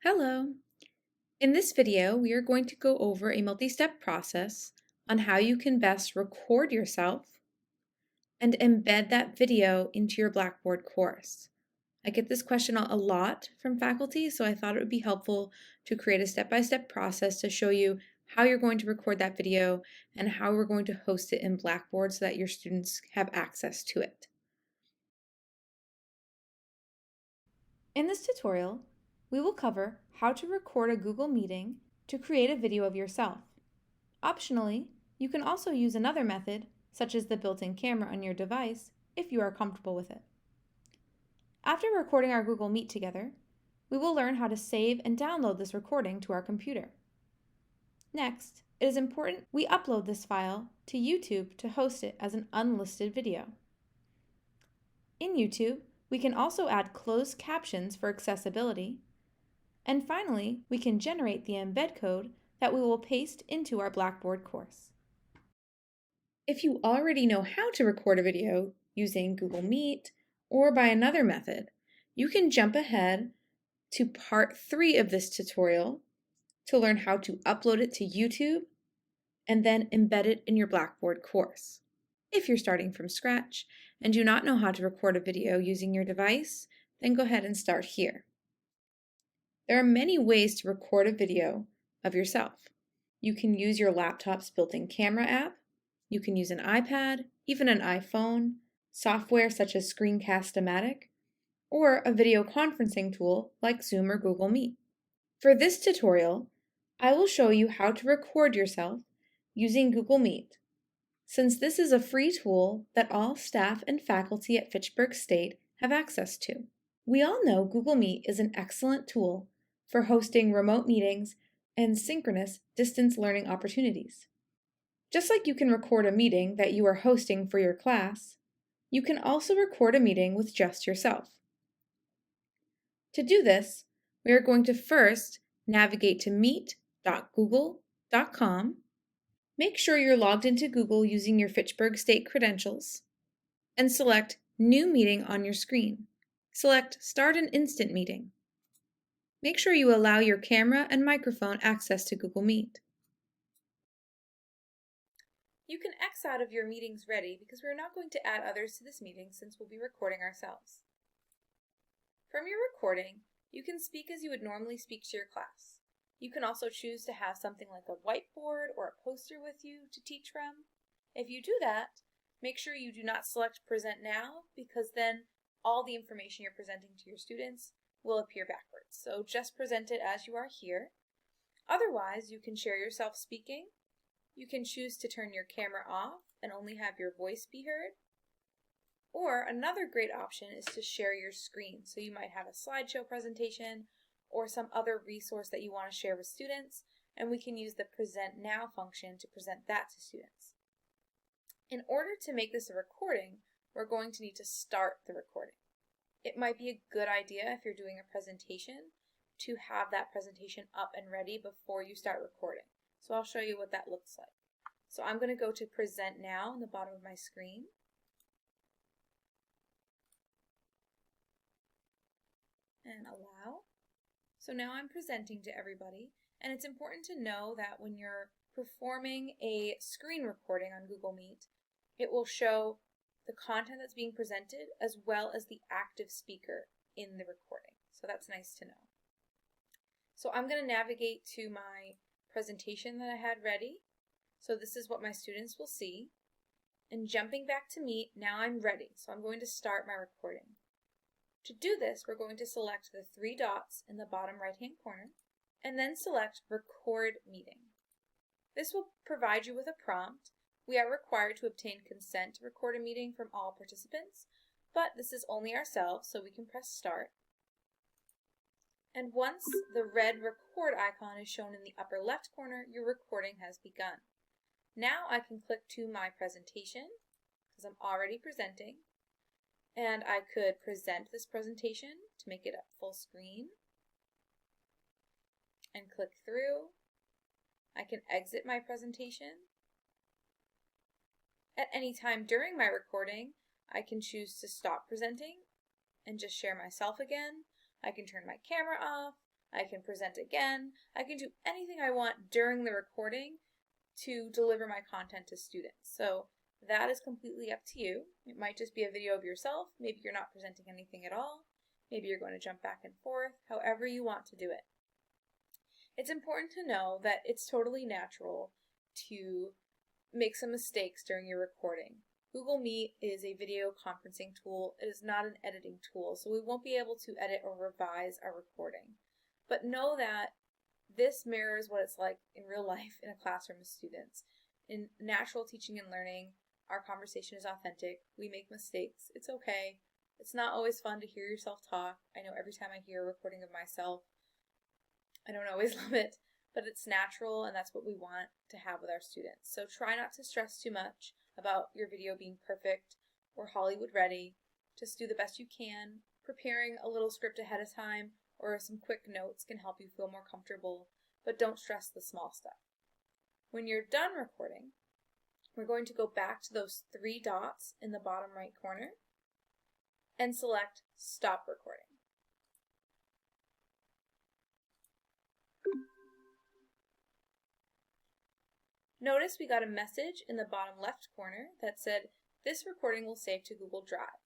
Hello! In this video, we are going to go over a multi-step process on how you can best record yourself and embed that video into your Blackboard course. I get this question a lot from faculty, so I thought it would be helpful to create a step-by-step process to show you how you're going to record that video and how we're going to host it in Blackboard so that your students have access to it. In this tutorial, we will cover how to record a Google meeting to create a video of yourself. Optionally, you can also use another method, such as the built-in camera on your device, if you are comfortable with it. After recording our Google Meet together, we will learn how to save and download this recording to our computer. Next, it is important we upload this file to YouTube to host it as an unlisted video. In YouTube, we can also add closed captions for accessibility. And finally, we can generate the embed code that we will paste into our Blackboard course. If you already know how to record a video using Google Meet or by another method, you can jump ahead to part 3 of this tutorial to learn how to upload it to YouTube and then embed it in your Blackboard course. If you're starting from scratch and do not know how to record a video using your device, then go ahead and start here. There are many ways to record a video of yourself. You can use your laptop's built-in camera app, you can use an iPad, even an iPhone, software such as Screencast-O-Matic, or a video conferencing tool like Zoom or Google Meet. For this tutorial, I will show you how to record yourself using Google Meet, since this is a free tool that all staff and faculty at Fitchburg State have access to. We all know Google Meet is an excellent tool for hosting remote meetings and synchronous distance learning opportunities. Just like you can record a meeting that you are hosting for your class, you can also record a meeting with just yourself. To do this, we are going to first navigate to meet.google.com. Make sure you're logged into Google using your Fitchburg State credentials, and select New Meeting on your screen. Select Start an Instant Meeting. Make sure you allow your camera and microphone access to Google Meet. You can X out of your meetings ready because we're not going to add others to this meeting since we'll be recording ourselves. From your recording, you can speak as you would normally speak to your class. You can also choose to have something like a whiteboard or a poster with you to teach from. If you do that, make sure you do not select Present Now because then all the information you're presenting to your students will appear backwards. So just present it as you are here. Otherwise, you can share yourself speaking. You can choose to turn your camera off and only have your voice be heard. Or another great option is to share your screen. So you might have a slideshow presentation or some other resource that you want to share with students, and we can use the Present Now function to present that to students. In order to make this a recording, we're going to need to start the recording. It might be a good idea if you're doing a presentation to have that presentation up and ready before you start recording. So I'll show you what that looks like. So I'm going to go to Present Now in the bottom of my screen. And allow. So now I'm presenting to everybody, and it's important to know that when you're performing a screen recording on Google Meet, it will show the content that's being presented as well as the active speaker in the recording. So that's nice to know. So I'm going to navigate to my presentation that I had ready. So this is what my students will see. And jumping back to Meet, now I'm ready. So I'm going to start my recording. To do this, we're going to select the 3 dots in the bottom right-hand corner and then select Record Meeting. This will provide you with a prompt. We are required to obtain consent to record a meeting from all participants, but this is only ourselves, so we can press Start. And once the red record icon is shown in the upper left corner, your recording has begun. Now I can click to my presentation because I'm already presenting. And I could present this presentation to make it up full screen and click through. I can exit my presentation. At any time during my recording, I can choose to stop presenting and just share myself again. I can turn my camera off, I can present again. I can do anything I want during the recording to deliver my content to students. So that is completely up to you. It might just be a video of yourself. Maybe you're not presenting anything at all. Maybe you're going to jump back and forth, however you want to do it. It's important to know that it's totally natural to make some mistakes during your recording. Google Meet is a video conferencing tool. It is not an editing tool, so we won't be able to edit or revise our recording. But know that this mirrors what it's like in real life in a classroom with students. In natural teaching and learning, our conversation is authentic. We make mistakes. It's okay. It's not always fun to hear yourself talk. I know every time I hear a recording of myself, I don't always love it, but it's natural, and that's what we want to have with our students. So try not to stress too much about your video being perfect or Hollywood ready. Just do the best you can. Preparing a little script ahead of time or some quick notes can help you feel more comfortable, but don't stress the small stuff. When you're done recording, we're going to go back to those 3 dots in the bottom right corner and select Stop Recording. Notice we got a message in the bottom left corner that said, "This recording will save to Google Drive."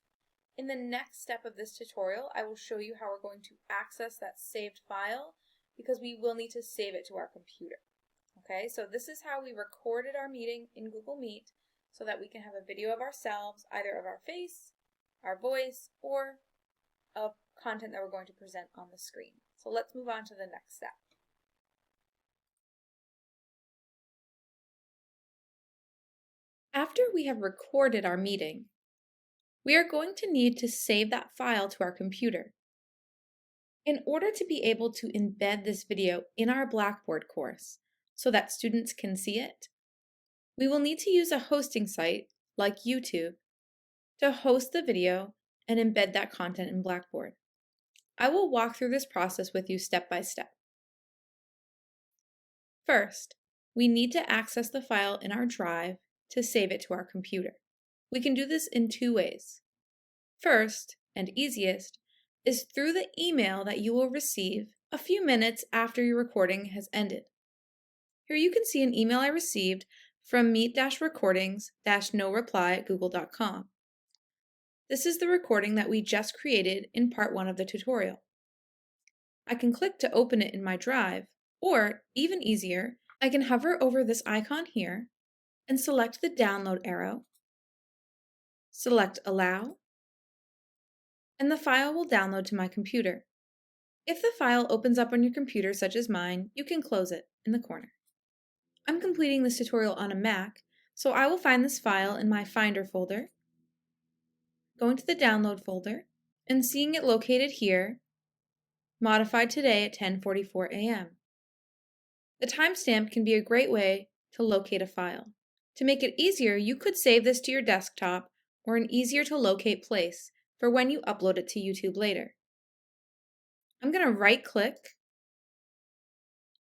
In the next step of this tutorial, I will show you how we're going to access that saved file because we will need to save it to our computer. Okay, so this is how we recorded our meeting in Google Meet so that we can have a video of ourselves, either of our face, our voice, or of content that we're going to present on the screen. So let's move on to the next step. After we have recorded our meeting, we are going to need to save that file to our computer. In order to be able to embed this video in our Blackboard course so that students can see it, we will need to use a hosting site like YouTube to host the video and embed that content in Blackboard. I will walk through this process with you step by step. First, we need to access the file in our drive to save it to our computer. We can do this in 2 ways. First, and easiest, is through the email that you will receive a few minutes after your recording has ended. Here you can see an email I received from meet-recordings-no-reply@google.com. This is the recording that we just created in part 1 of the tutorial. I can click to open it in my drive, or even easier, I can hover over this icon here and select the download arrow, select Allow, and the file will download to my computer. If the file opens up on your computer, such as mine, you can close it in the corner. I'm completing this tutorial on a Mac, so I will find this file in my Finder folder, going to the Download folder, and seeing it located here, modified today at 10:44 a.m. The timestamp can be a great way to locate a file. To make it easier, you could save this to your desktop or an easier to locate place for when you upload it to YouTube later. I'm going to right-click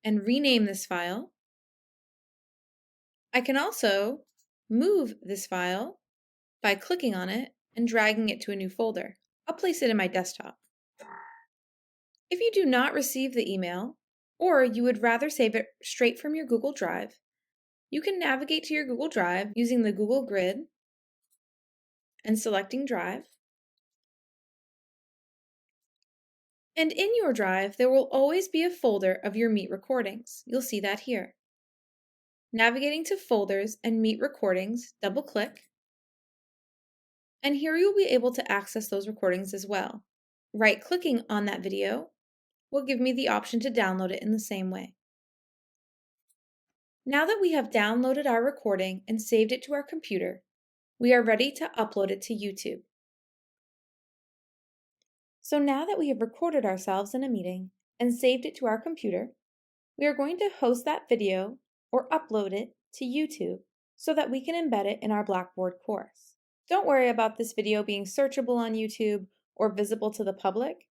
and rename this file. I can also move this file by clicking on it and dragging it to a new folder. I'll place it in my desktop. If you do not receive the email, or you would rather save it straight from your Google Drive, you can navigate to your Google Drive using the Google Grid and selecting Drive. And in your drive, there will always be a folder of your Meet recordings. You'll see that here. Navigating to Folders and Meet Recordings, double-click, and here you'll be able to access those recordings as well. Right-clicking on that video will give me the option to download it in the same way. Now that we have downloaded our recording and saved it to our computer, we are ready to upload it to YouTube. So now that we have recorded ourselves in a meeting and saved it to our computer, we are going to host that video or upload it to YouTube so that we can embed it in our Blackboard course. Don't worry about this video being searchable on YouTube or visible to the public,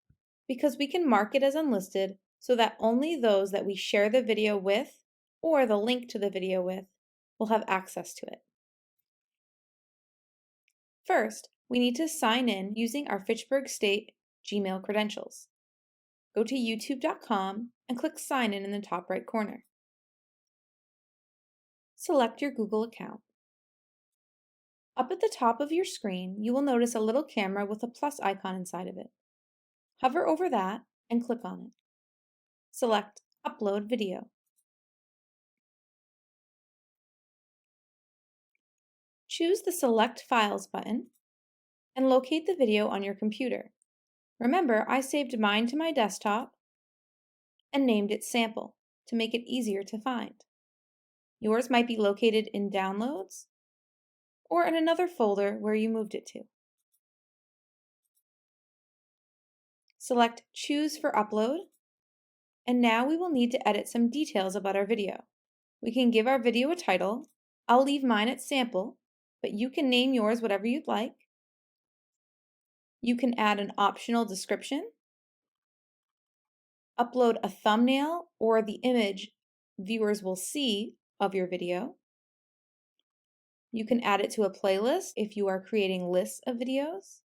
because we can mark it as unlisted so that only those that we share the video with or the link to the video with will have access to it. First, we need to sign in using our Fitchburg State Gmail credentials. go to youtube.com and click Sign in the top right corner. Select your Google account. Up at the top of your screen, you will notice a little camera with a plus icon inside of it. Hover over that and click on it. Select Upload Video. Choose the Select Files button and locate the video on your computer. Remember, I saved mine to my desktop and named it Sample to make it easier to find. Yours might be located in Downloads or in another folder where you moved it to. Select Choose for Upload, and now we will need to edit some details about our video. We can give our video a title. I'll leave mine at Sample, but you can name yours whatever you'd like. You can add an optional description, upload a thumbnail or the image viewers will see of your video. You can add it to a playlist if you are creating lists of videos.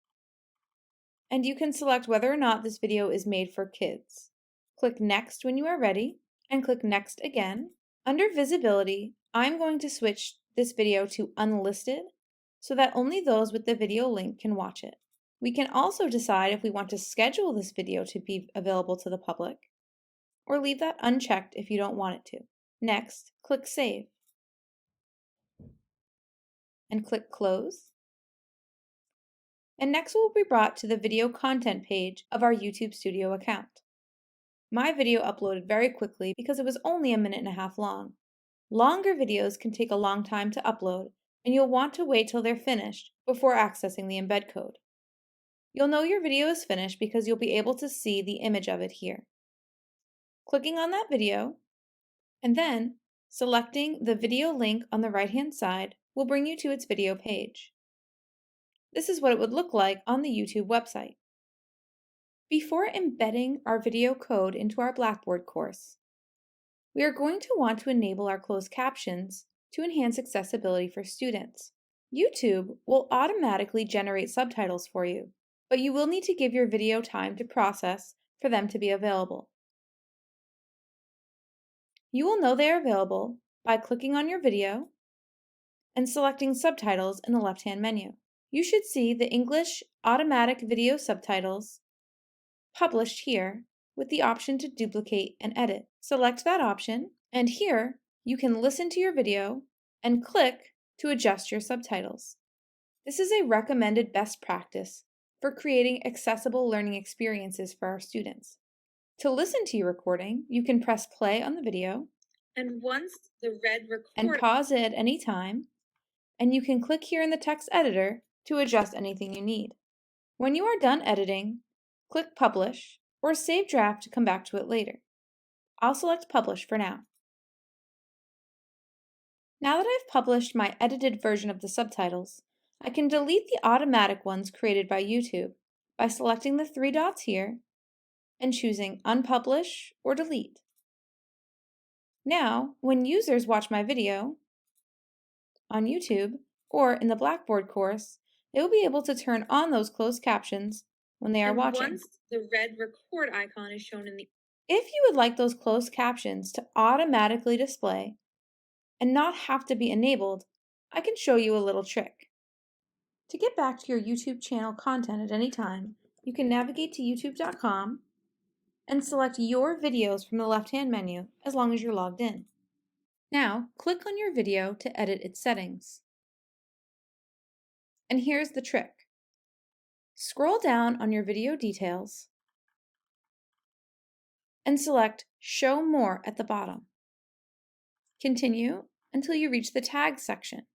And you can select whether or not this video is made for kids. Click Next when you are ready, and click Next again. Under Visibility, I'm going to switch this video to Unlisted so that only those with the video link can watch it. We can also decide if we want to schedule this video to be available to the public, or leave that unchecked if you don't want it to. Next, click Save, and click Close. And next we'll be brought to the video content page of our YouTube Studio account. My video uploaded very quickly because it was only 1.5 minutes long. Longer videos can take a long time to upload, and you'll want to wait till they're finished before accessing the embed code. You'll know your video is finished because you'll be able to see the image of it here. Clicking on that video, and then selecting the video link on the right-hand side will bring you to its video page. This is what it would look like on the YouTube website. Before embedding our video code into our Blackboard course, we are going to want to enable our closed captions to enhance accessibility for students. YouTube will automatically generate subtitles for you, but you will need to give your video time to process for them to be available. You will know they are available by clicking on your video and selecting Subtitles in the left-hand menu. You should see the English Automatic Video Subtitles published here with the option to duplicate and edit. Select that option, and here you can listen to your video and click to adjust your subtitles. This is a recommended best practice for creating accessible learning experiences for our students. To listen to your recording, you can press play on the video, And once the red record and pause it at any time, and you can click here in the text editor to adjust anything you need. When you are done editing, click Publish or Save Draft to come back to it later. I'll select Publish for now. Now that I've published my edited version of the subtitles, I can delete the automatic ones created by YouTube by selecting the 3 dots here and choosing Unpublish or Delete. Now, when users watch my video on YouTube or in the Blackboard course, they will be able to turn on those closed captions when they are watching. Once the red record icon is shown in the... If you would like those closed captions to automatically display and not have to be enabled, I can show you a little trick. To get back to your YouTube channel content at any time, you can navigate to youtube.com and select your videos from the left-hand menu as long as you're logged in. Now, click on your video to edit its settings. And here's the trick. Scroll down on your video details and select Show More at the bottom. Continue until you reach the tag section.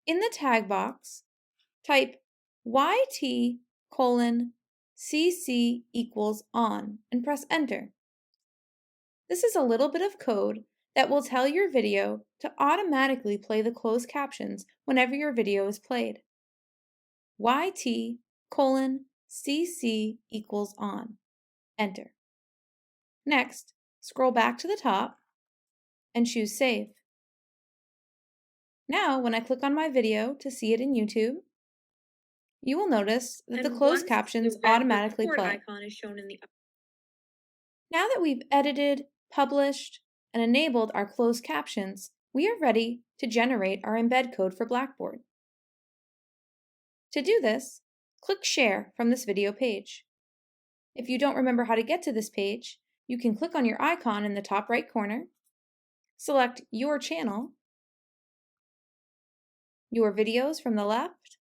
In the tag box, type YT:CC equals on and press Enter. This is a little bit of code that will tell your video to automatically play the closed captions whenever your video is played. YT:CC equals on. Enter. Next, scroll back to the top and choose Save. Now, when I click on my video to see it in YouTube, you will notice that the And closed once captions the red automatically record play. icon is shown in the Now that we've edited, published, and enabled our closed captions, we are ready to generate our embed code for Blackboard. To do this, click Share from this video page. If you don't remember how to get to this page, you can click on your icon in the top right corner, select Your Channel, Your Videos from the left,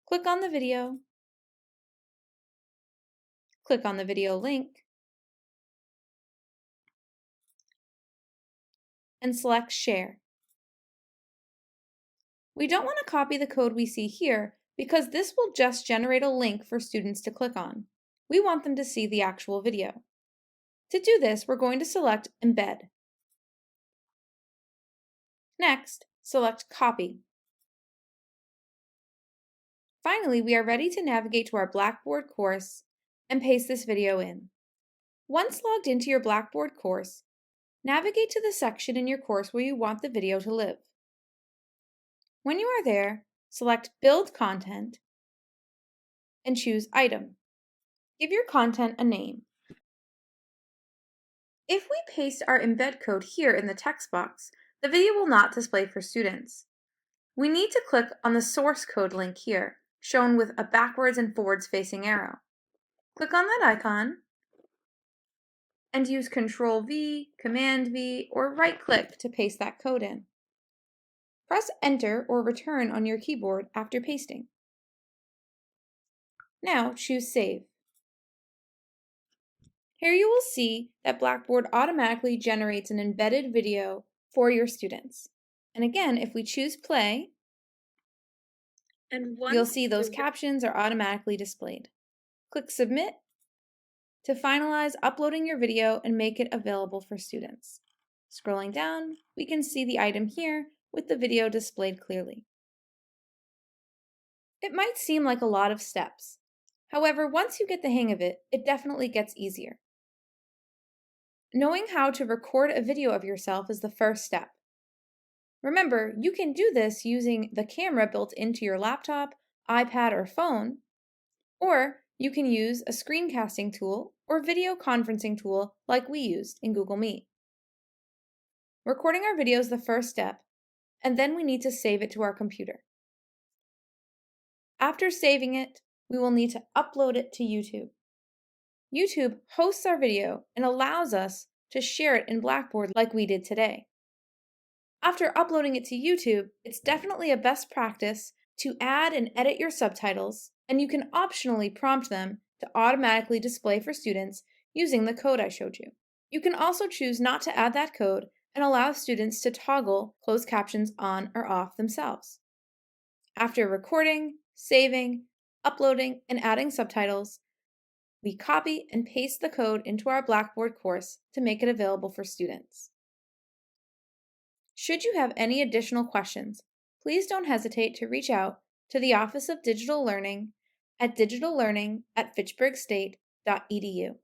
click on the video, click on the video link, and select Share. We don't want to copy the code we see here because this will just generate a link for students to click on. We want them to see the actual video. To do this, we're going to select Embed. Next, select Copy. Finally, we are ready to navigate to our Blackboard course and paste this video in. Once logged into your Blackboard course, navigate to the section in your course where you want the video to live. When you are there, select Build Content and choose Item. Give your content a name. If we paste our embed code here in the text box, the video will not display for students. We need to click on the source code link here, shown with a backwards and forwards facing arrow. Click on that icon and use Ctrl+V, Command+V, or right-click to paste that code in. Press Enter or Return on your keyboard after pasting. Now choose Save. Here you will see that Blackboard automatically generates an embedded video for your students. And again, if we choose Play, you'll see those captions are automatically displayed. Click Submit to finalize uploading your video and make it available for students. Scrolling down, we can see the item here with the video displayed clearly. It might seem like a lot of steps. However, once you get the hang of it, it definitely gets easier. Knowing how to record a video of yourself is the first step. Remember, you can do this using the camera built into your laptop, iPad, or phone, or you can use a screencasting tool or video conferencing tool like we used in Google Meet. Recording our video is the first step, and then we need to save it to our computer. After saving it, we will need to upload it to YouTube. YouTube hosts our video and allows us to share it in Blackboard like we did today. After uploading it to YouTube, it's definitely a best practice to add and edit your subtitles, and you can optionally prompt them to automatically display for students using the code I showed you. You can also choose not to add that code and allow students to toggle closed captions on or off themselves. After recording, saving, uploading, and adding subtitles, we copy and paste the code into our Blackboard course to make it available for students. Should you have any additional questions, please don't hesitate to reach out to the Office of Digital Learning at digitallearning@fitchburgstate.edu.